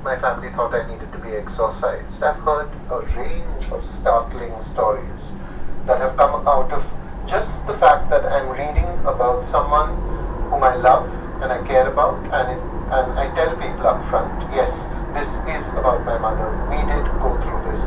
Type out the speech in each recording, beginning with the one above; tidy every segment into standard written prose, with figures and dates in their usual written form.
my family thought I needed to be exorcised. I've heard a range of startling stories that have come out of just the fact that I'm reading about someone whom I love and I care about, and I tell people up front, yes, this is about my mother. We did go through this.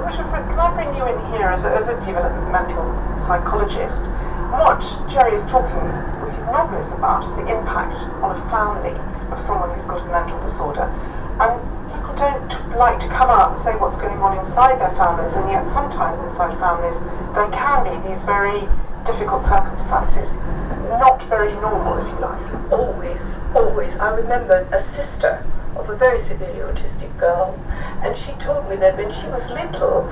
Richard, can I bring you in here as a developmental psychologist? What Jerry is talking, what his novel is about, is the impact on a family of someone who's got a mental disorder. And people don't like to come out and say what's going on inside their families, and yet sometimes inside families there can be these very difficult circumstances, not very normal, if you like. Always. I remember a sister of a very severely autistic girl, and she told me that when she was little,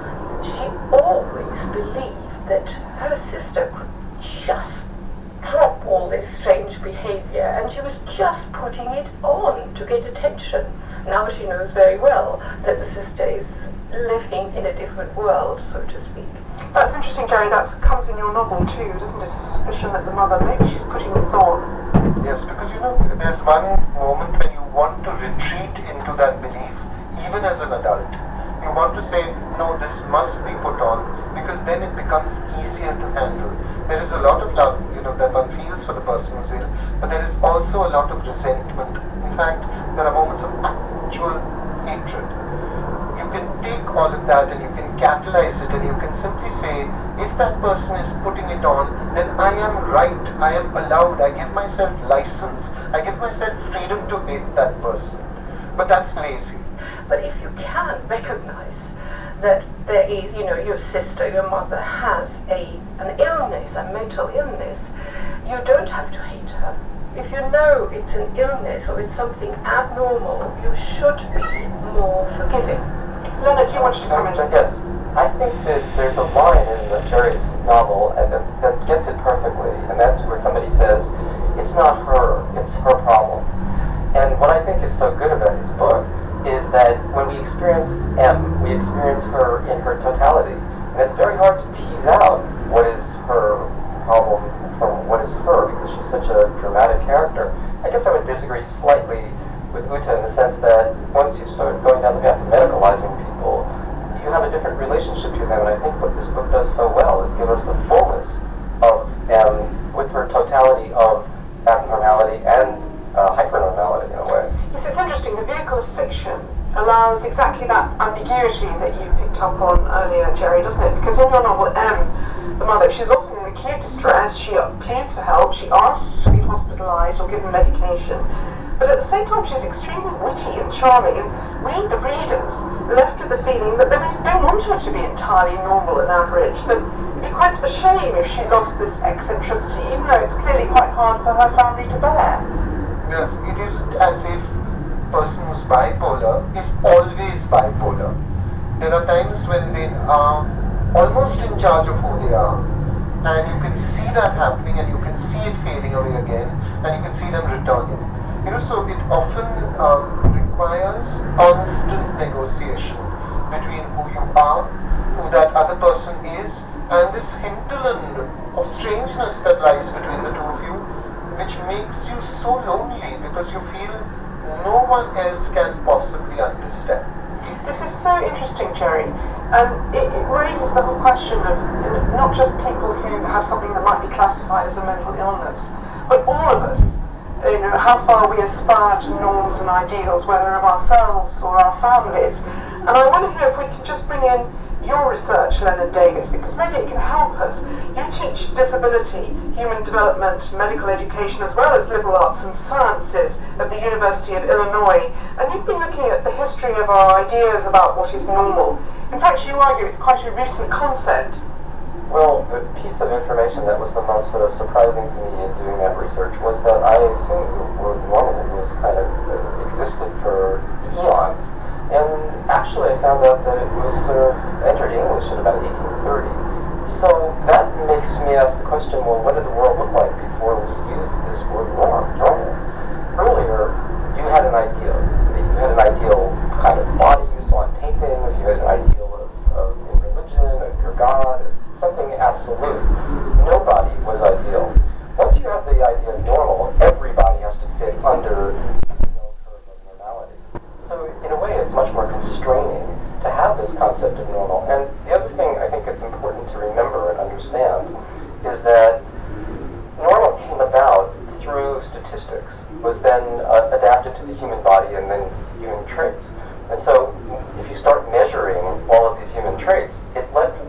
she always believed that her sister could just drop all this strange behavior, and she was just putting it on to get attention. Now she knows very well that the sister is living in a different world, so to speak. That's interesting, Jerry. That comes in your novel too, doesn't it? A suspicion that the mother, maybe she's putting this on. Yes, because there's one moment when you want to retreat into that belief, even as an adult. You want to say, no, this must be put on, because then it becomes easier to handle. There is a lot of love, that one feels for the person who's ill, but there is also a lot of resentment. In fact, there are moments of actual hatred. You can take all of that and you can catalyze it, and you can simply say, if that person is putting it on, then I am right, I am allowed, I give myself license, I give myself freedom to hate that person. But that's lazy. But if you can recognize that there is, your sister, your mother has an illness, a mental illness, you don't have to hate her. If you know it's an illness or it's something abnormal, you should be more forgiving. Leonard, you wanted to come in? Yes. I think that there's a line in Jerry's novel that gets it perfectly, and that's where somebody says, it's not her, it's her problem. And what I think is so good about his book is that when we experience M, we experience her in her totality. And it's very hard to tease out what is her problem from what is her, because she's such a dramatic character. I guess I would disagree slightly with Uta in the sense that once you start going down the path of medicalizing people, you have a different relationship to them. And I think what this book does so well is give us the fullness of M with her totality of abnormality and hypernormality in a way. Yes, it's interesting. The vehicle of fiction allows exactly that ambiguity that you picked up on earlier, Jerry, doesn't it? Because in your novel, M, the mother, she's often in acute distress, she pleads for help, she asks to be hospitalized or given medication, but at the same time she's extremely witty and charming, and we, the readers, left with the feeling that they really don't want her to be entirely normal and average, that it'd be quite a shame if she lost this eccentricity, even though it's clearly quite hard for her family to bear. Yes, it is as if a person who's bipolar is always bipolar. There are times when they are almost in charge of who they are, and you can see that happening, and you can see it fading away again, and you can see them returning. So it often requires constant negotiation between who you are, who that other person is, and this hinterland of strangeness that lies between the two of you, which makes you so lonely because you feel no one else can possibly understand. This is so interesting, Jerry, and it raises the whole question of not just people who have something that might be classified as a mental illness, but all of us, how far we aspire to norms and ideals, whether of ourselves or our families. And I wonder here if we can just bring in your research, Leonard Davis, because maybe it can help us. You teach disability, human development, medical education, as well as liberal arts and sciences at the University of Illinois, and you've been looking at the history of our ideas about what is normal. In fact, you argue it's quite a recent concept. Well, the piece of information that was the most sort of surprising to me in doing that research was that I assumed the word normal was kind of existed for eons. And actually I found out that it was sort of entered English in about 1830. So that makes me ask the question, well, what did the world look like before we used this word normal? Earlier, you had an ideal. You had an ideal kind of body you saw in paintings, you had an ideal of religion, of your God, or something absolute. Nobody was ideal. Once you have the idea of normal, everybody has to fit under the curve of normality. So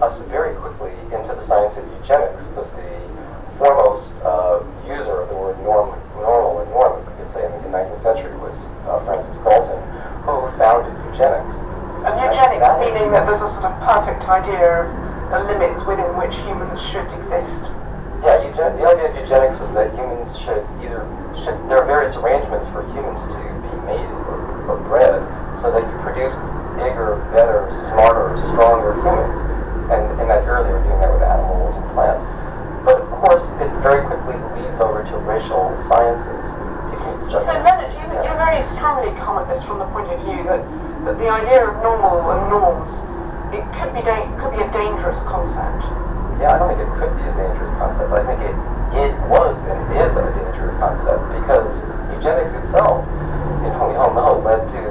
us very quickly into the science of eugenics, because the foremost user of the word normal and norm, we could say, in the 19th century was Francis Galton, who founded eugenics. And eugenics meaning that there's a sort of perfect idea of the limits within which humans should exist. Yeah, the idea of eugenics was that humans there are various arrangements for humans to be mated or bred, so that you produce bigger, better, smarter, stronger humans. And in that era, they were doing that with animals and plants. But of course, it very quickly leads over to racial sciences. So Leonard, you very strongly come at this from the point of view that the idea of normal and norms, it could be a dangerous concept. Yeah, I don't think it could be a dangerous concept. I think it was and is a dangerous concept, because eugenics itself, we all know, led to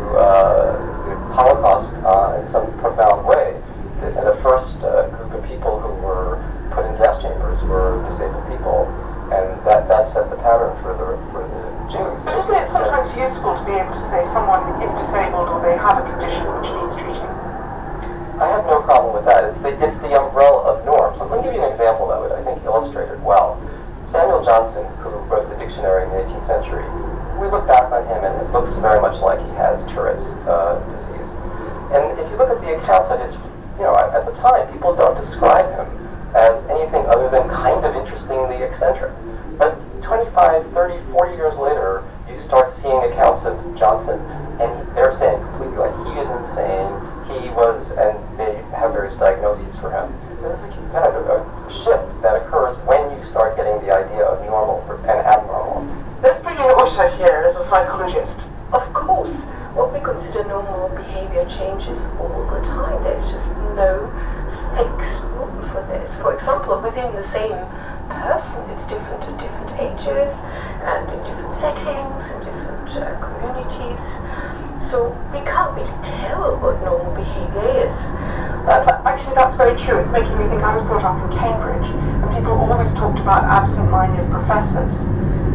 the Holocaust in some profound way. The first group of people who were put in gas chambers were disabled people, and that set the pattern for the Jews. But isn't it sometimes useful to be able to say someone is disabled or they have a condition which needs treating? I have no problem with that. It's the umbrella of norms. Let me give you an example that would, I think, illustrate it well. Samuel Johnson, who wrote the dictionary in the 18th century, we look back on him and it looks very much like he has Tourette's disease. And if you look at the accounts of his, at the time, people don't describe him as anything other than kind of interestingly eccentric. But 25, 30, 40 years later, you start seeing accounts of Johnson, and they're saying completely like he is insane, he was, and they have various diagnoses for him. This is kind of a shift that occurs when you start getting the idea of normal and abnormal. Let's bring in Usha here as a psychologist. Of course, what we consider normal behavior changes all the time. There's just no fixed rule for this. For example, within the same person, it's different at different ages and in different settings and different communities. So we can't really tell what normal behavior is. Actually, that's very true. It's making me think I was brought up in Cambridge, and people always talked about absent-minded professors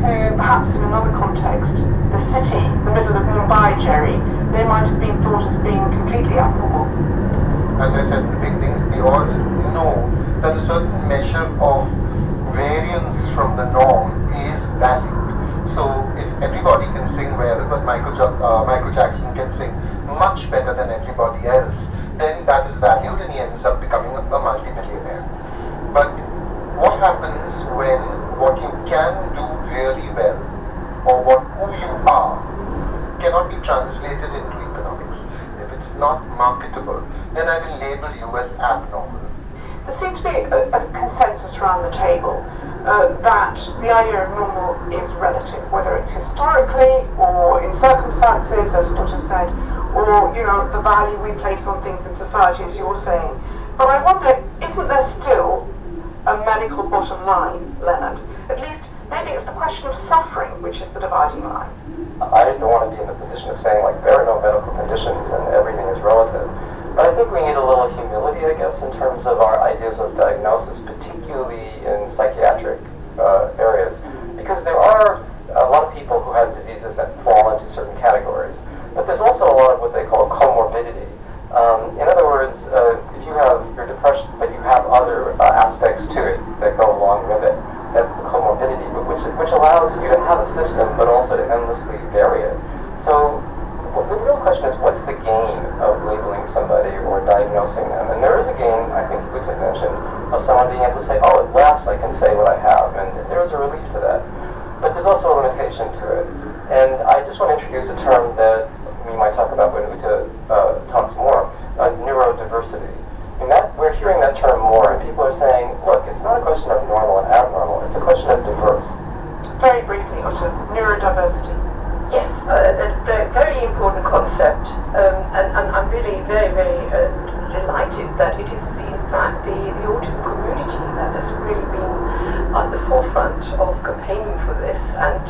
who, perhaps in another context, the city, the middle of Mumbai, Jerry, they might have been thought as being completely abnormal. As I said in the beginning, we all know that a certain measure of variance from the norm is valued. So if everybody can sing well, but Michael Jackson can sing much better than everybody else, then that is valued and he ends up becoming a multi-millionaire. But what happens when what you can do really well, or who you are, cannot be translated into economics? If it's not marketable, then I will label you as abnormal. There seems to be a consensus around the table that the idea of normal is relative, whether it's historically or in circumstances, as Dr. said, or the value we place on things in society, as you're saying. But I wonder, isn't there still a medical bottom line, Leonard? At least maybe it's the question of suffering which is the dividing line. I don't want to be in the position of saying like there are no medical conditions and everything is relative. But I think we need a little humility, I guess, in terms of our ideas of diagnosis, particularly in psychiatric areas, because there are a lot of people who have diseases that fall into certain categories, but there's also a lot of what they call comorbidity. In other words, if you're depressed, but you have other aspects to it that go along with it, that's the comorbidity, but which allows you to have a system, but also to endlessly vary it. So the real question is, what's the gain of labeling somebody or diagnosing them? And there is a gain, I think Uta mentioned, of someone being able to say, oh, at last I can say what I have, and there is a relief to that. But there's also a limitation to it. And I just want to introduce a term that we might talk about when Uta talks more, neurodiversity. And we're hearing that term more, and people are saying, look, it's not a question of normal and abnormal, it's a question of diverse. Very briefly, Uta, neurodiversity. Yes, a very important concept, and I'm really very, very delighted that it is in fact the autism community that has really been at the forefront of campaigning for this and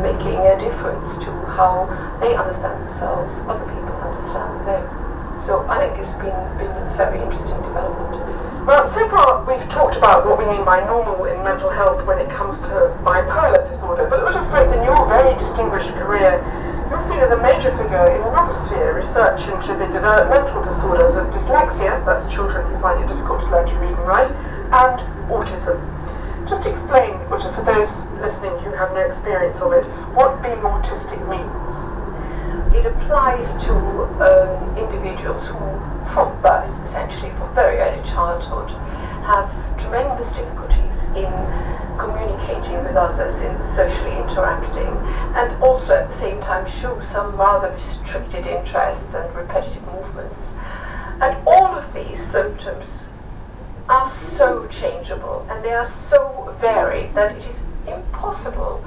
making a difference to how they understand themselves, other people understand them. So I think it's been a very interesting development. Well, so far we've talked about what we mean by normal in mental health when it comes to bipolar disorder, but Fred, in your very distinguished career, You're seen as a major figure in another sphere, research into the developmental disorders of dyslexia, that's children who find it difficult to learn to read and write, and autism. Just explain, Uta, for those listening who have no experience of it, what being autistic means. It applies to individuals who, from birth, essentially from very early childhood, have tremendous difficulties in communicating with others, in socially interacting, and also at the same time show some rather restricted interests and repetitive movements. And all of these symptoms are so changeable and they are so varied that it is impossible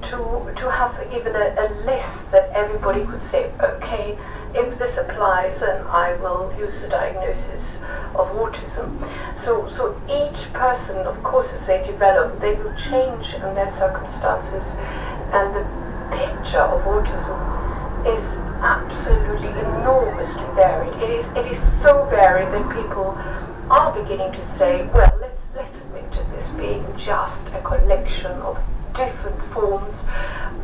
to have even a list that everybody could say, okay, if this applies, then I will use the diagnosis of autism. So each person, of course, as they develop, they will change in their circumstances, and the picture of autism is absolutely enormously varied. It is so varied that people are beginning to say, well, let's admit to this being just a collection of different forms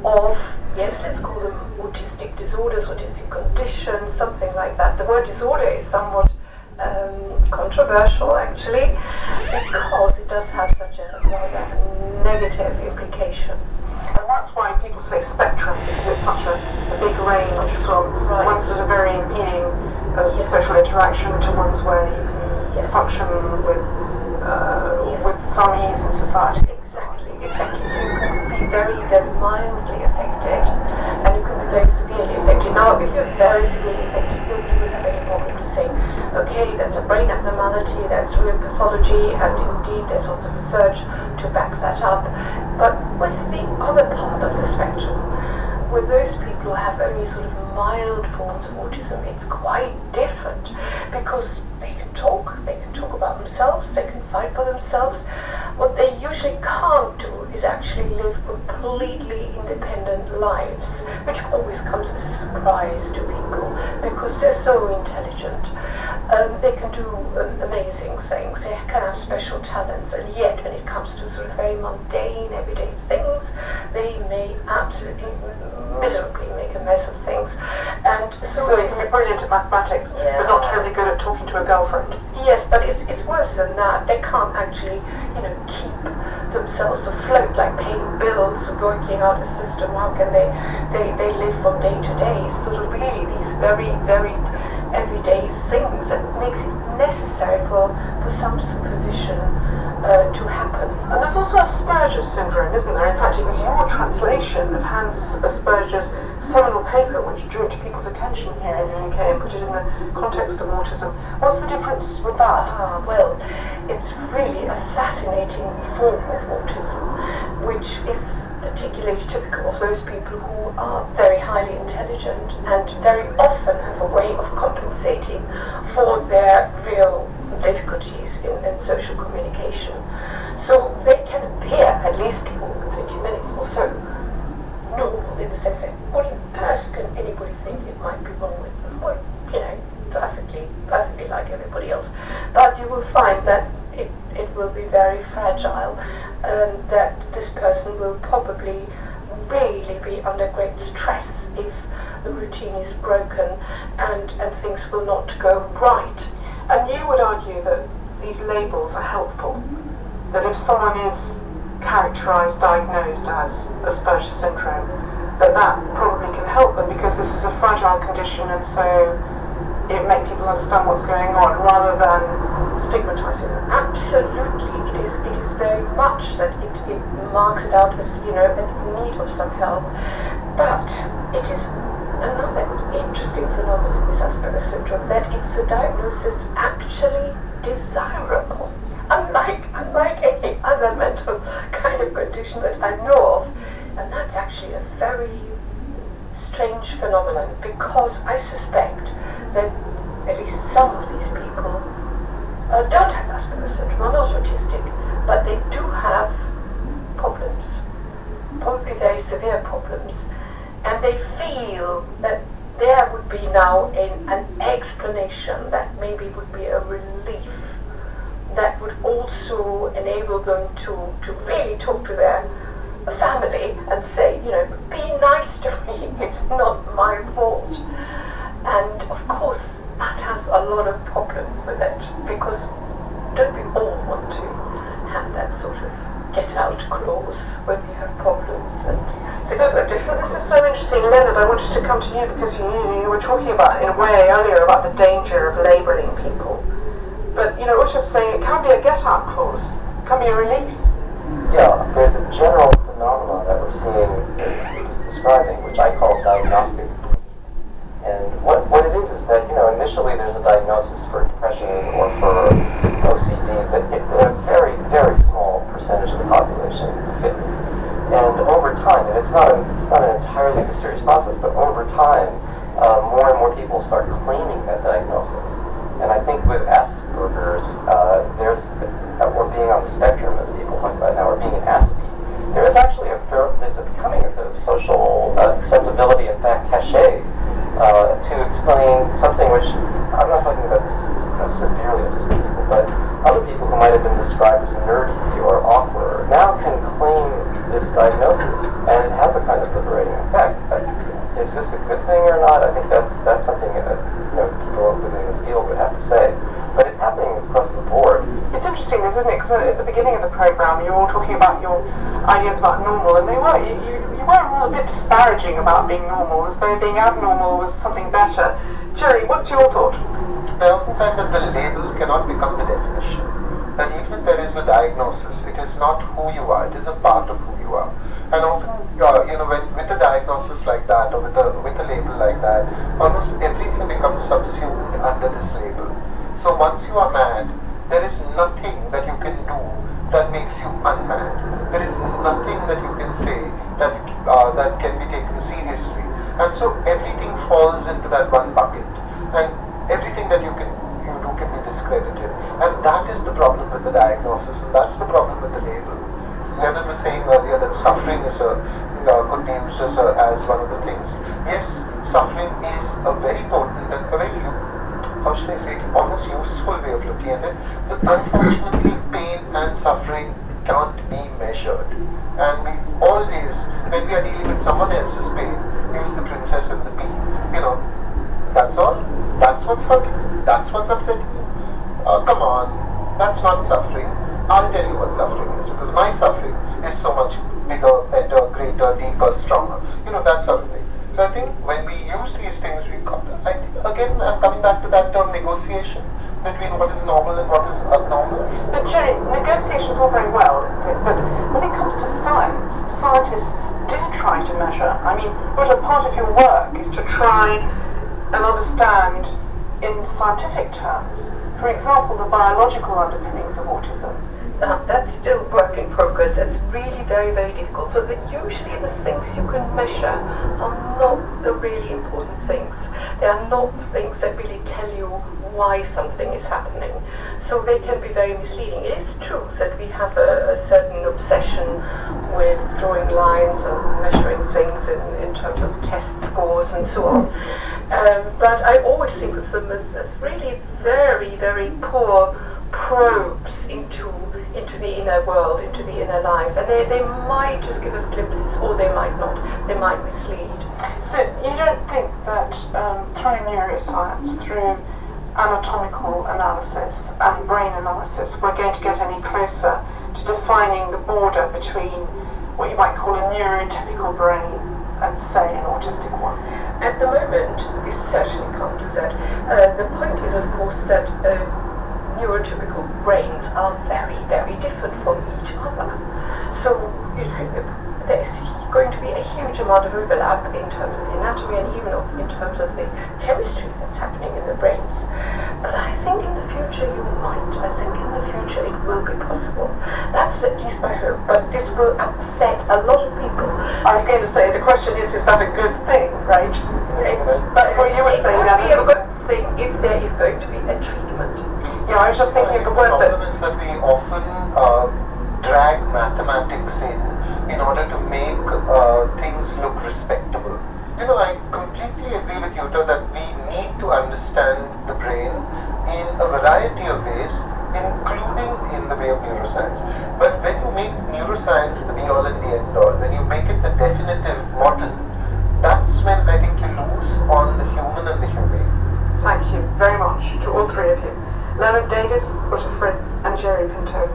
of, yes, let's call them autistic disorders, autistic conditions, something like that. The word disorder is somewhat controversial, actually, because it does have such a rather negative implication. And that's why people say spectrum, because it's such a big range from ones that are very impeding social interaction to ones where you can function with some ease in society. Exactly. So you can be very, very mildly affected, and you can be very severely affected. Now, if you're very severely affected, nobody will have any problem to say, okay, that's a brain abnormality, that's real pathology, and indeed there's lots of research to back that up. But with the other part of the spectrum, with those people who have only sort of mild forms of autism, it's quite different, because they can talk about themselves, they can fight for themselves. What they usually can't do is actually live completely independent lives, which always comes as a surprise to people, because they're so intelligent. They can do amazing things, they can have special talents, and yet when it comes to sort of very mundane, everyday things, they may absolutely miserably make a mess of things. And so they can be brilliant at mathematics, but not terribly good at talking to a girlfriend. Yes, but it's worse than that. They can't actually, keep themselves afloat, like paying bills, working out a system. How can they live from day to day? Sort of really these very, very everyday things that makes it necessary for some supervision to happen. And there's also Asperger's syndrome, isn't there? In fact, it was your translation of Hans Asperger's seminal paper which drew it to people's attention here in the UK and put it in the context of autism. What's the difference with that? Well, it's really a fascinating form of autism, which is particularly typical of those people who are very highly intelligent and very often have a way of compensating for their real difficulties in social communication. So they can appear, at least for 20 minutes or so, normal in the sense that what on earth can anybody think it might be wrong with them? Well, perfectly like everybody else. But you will find that it will be very fragile, and that this person will probably really be under great stress if the routine is broken and things will not go right. And you would argue that these labels are helpful, that if someone is characterised, diagnosed as Asperger's syndrome, that probably can help them, because this is a fragile condition, and so it makes people understand what's going on rather than stigmatising them. Absolutely, it is very much that it marks it out as a need of some help, but it is another interesting phenomenon with Asperger's syndrome, that it's a diagnosis actually desirable, unlike any other mental kind of condition that I know of. And that's actually a very strange phenomenon, because I suspect that at least some of these people don't have Asperger's syndrome, are not autistic, but they do have problems, probably very severe problems, and they feel that there would be now an explanation that maybe would be a relief, that would also enable them to really talk to their a family and say, be nice to me, it's not my fault. And of course, that has a lot of problems with it, because don't we all want to have that sort of get out clause when we have problems and things are difficult? So this is so interesting. Leonard, I wanted to come to you because you were talking about, in a way, earlier about the danger of labelling people. But, Usha's saying it can be a get-out clause, it can be a relief. Yeah, there's a general phenomenon that we're seeing that he was describing, which I call diagnostic. And what it is that, initially there's a diagnosis for depression or for OCD, but a very, very small percentage of the population fits. And over time, and it's not an entirely mysterious process, but over time, more and more people start claiming that diagnosis. And I think with Asperger's, or being on the spectrum, as people talk about now, or being an Aspie, there's a becoming of social acceptability, in fact, cachet, to explain something which, I'm not talking about this severely autistic people, but other people who might have been described as nerdy or awkward now can claim this diagnosis, and it has a kind of liberating effect. But is this a good thing or not? I think that's something that people within the field would have to say. But it's happening across the board. It's interesting, isn't it? Because at the beginning of the program, you were all talking about your ideas about normal, and you were all a bit disparaging about being normal, as though being abnormal was something better. Jerry, what's your thought? I often find that the label cannot become the definition. That even if there is a diagnosis, it is not who you are, it is a part of who you are. And often, with a diagnosis like that, or with a label like that, almost everything becomes subsumed under this label. So once you are mad, there is nothing that you can do that makes you unmad. There is nothing that you can say that can be taken seriously. And so everything falls into that one bucket. And everything that you do can be discredited. And that is the problem with the diagnosis, and that's the problem with the label. Leonard was saying earlier that suffering could be used as one of the things. Yes, suffering is a very potent and a very, how should I say it, almost useful way of looking at it. But unfortunately, pain and suffering can't be measured. And we always, when we are dealing with someone else's pain, use the princess and the pea. That's all. That's what's hurting. That's what's upsetting you. Come on, that's not suffering. I'll tell you what suffering is, because my suffering is so much bigger, better, greater, deeper, stronger. That sort of thing. So I think when we use these things, again, I'm coming back to that term negotiation between what is normal and what is abnormal. But Jerry, negotiation's all very well, isn't it? But when it comes to science, scientists do try to measure. I mean, what a part of your work is to try and understand in scientific terms, for example, the biological underpinnings of autism. That's still work in progress. It's really very, very difficult. So that usually the things you can measure are not the really important things. They are not things that really tell you why something is happening. So they can be very misleading. It is true that we have a certain obsession with drawing lines and measuring things in terms of test scores and so on. But I always think of them as really very, very poor probes into the inner world, into the inner life, and they might just give us glimpses, or they might not. They might mislead. So you don't think that through neuroscience, through anatomical analysis and brain analysis, we're going to get any closer to defining the border between what you might call a neurotypical brain and, say, an autistic one? At the moment, we certainly can't do that. The point is, of course, that neurotypical brains are very, very different from each other. So, there's going to be a huge amount of overlap in terms of the anatomy and even in terms of the chemistry that's happening in the brains. But I think in the future you might. I think in the future it will be possible. That's at least my hope. But this will upset a lot of people. I was going to say, the question is that a good thing, right? That's what you would say. It would be a good thing if there is going to be a treatment. Yeah, I was just thinking of the word The problem is that we often drag mathematics in order to make things look respectable. I completely agree with Yuta that we need to understand the brain in a variety of ways, including in the way of neuroscience. But when you make neuroscience the be-all and the end-all, when open to.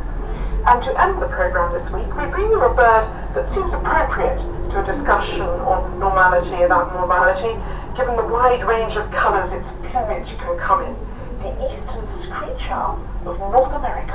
And to end the programme this week, we bring you a bird that seems appropriate to a discussion on normality and abnormality, given the wide range of colours its plumage can come in. The eastern screech owl of North America.